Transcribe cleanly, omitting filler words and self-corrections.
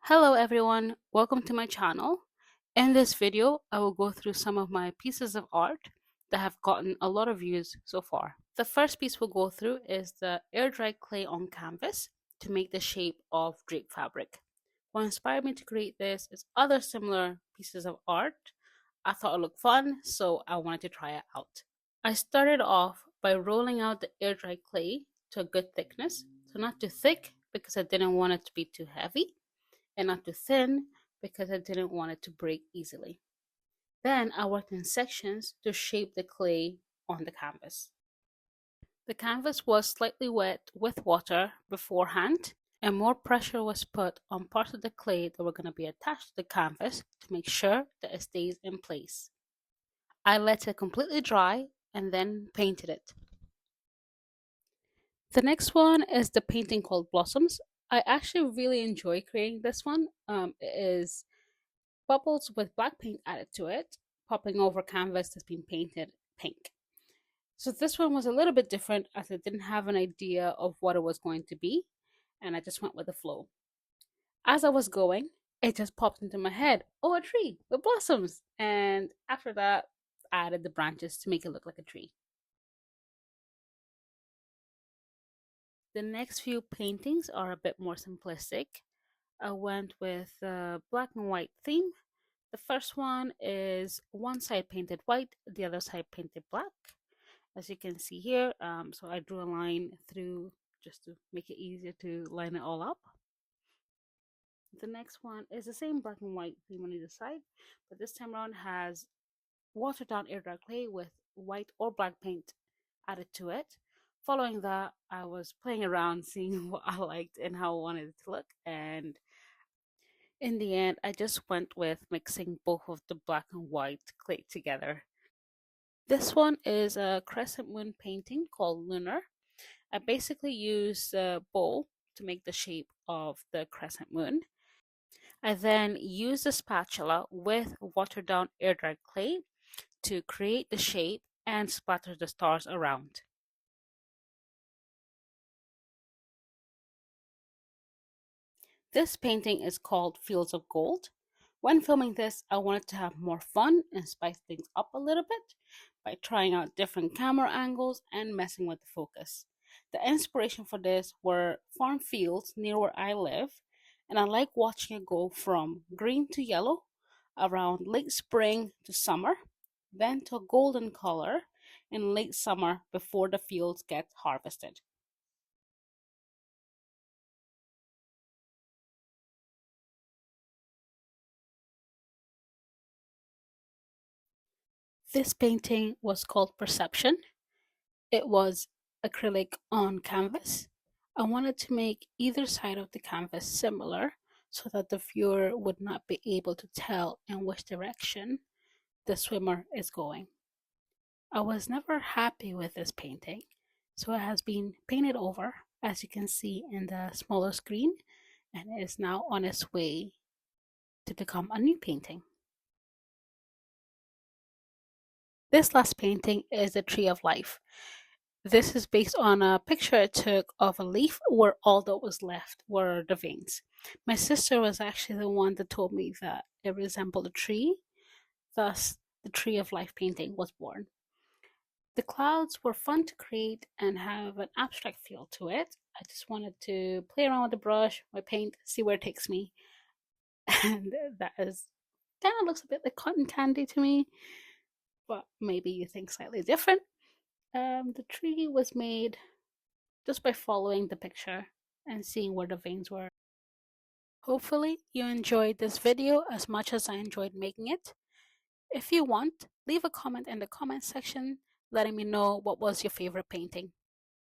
Hello everyone, welcome to my channel. In this video, I will go through some of my pieces of art that have gotten a lot of views so far. The first piece we'll go through is the air dry clay on canvas to make the shape of drape fabric. What inspired me to create this is other similar pieces of art. I thought it looked fun, so I wanted to try it out. I started off by rolling out the air dry clay to a good thickness, so not too thick because I didn't want it to be too heavy and not too thin because I didn't want it to break easily. Then I worked in sections to shape the clay on the canvas. The canvas was slightly wet with water beforehand, and more pressure was put on parts of the clay that were going to be attached to the canvas to make sure that it stays in place. I let it completely dry and then painted it. The next one is the painting called Blossoms. I actually really enjoy creating this one. It is bubbles with black paint added to it, popping over canvas that's been painted pink. So this one was a little bit different as I didn't have an idea of what it was going to be, and I just went with the flow. As I was going, it just popped into my head, oh, a tree with blossoms. And after that, I added the branches to make it look like a tree. The next few paintings are a bit more simplistic. I went with a black and white theme. The first one is one side painted white, the other side painted black, as you can see here. So I drew a line through just to make it easier to line it all up. The next one is the same black and white theme on either side, but this time around has watered down air dry clay with white or black paint added to it. Following that, I was playing around, seeing what I liked and how I wanted it to look, and in the end, I just went with mixing both of the black and white clay together. This one is a crescent moon painting called Lunar. I basically used a bowl to make the shape of the crescent moon. I then used a spatula with watered down air dried clay to create the shape and splatter the stars around. This painting is called Fields of Gold. When filming this, I wanted to have more fun and spice things up a little bit by trying out different camera angles and messing with the focus. The inspiration for this were farm fields near where I live, and I like watching it go from green to yellow around late spring to summer, then to a golden color in late summer before the fields get harvested. This painting was called Perception. It was acrylic on canvas. I wanted to make either side of the canvas similar so that the viewer would not be able to tell in which direction the swimmer is going. I was never happy with this painting, so it has been painted over, as you can see in the smaller screen, and it is now on its way to become a new painting. This last painting is the Tree of Life. This is based on a picture I took of a leaf where all that was left were the veins. My sister was actually the one that told me that it resembled a tree, thus, the Tree of Life painting was born. The clouds were fun to create and have an abstract feel to it. I just wanted to play around with the brush, my paint, see where it takes me. And that is kind of looks a bit like cotton candy to me, but maybe you think slightly different. The tree was made just by following the picture and seeing where the veins were. Hopefully you enjoyed this video as much as I enjoyed making it. If you want, leave a comment in the comment section letting me know what was your favorite painting.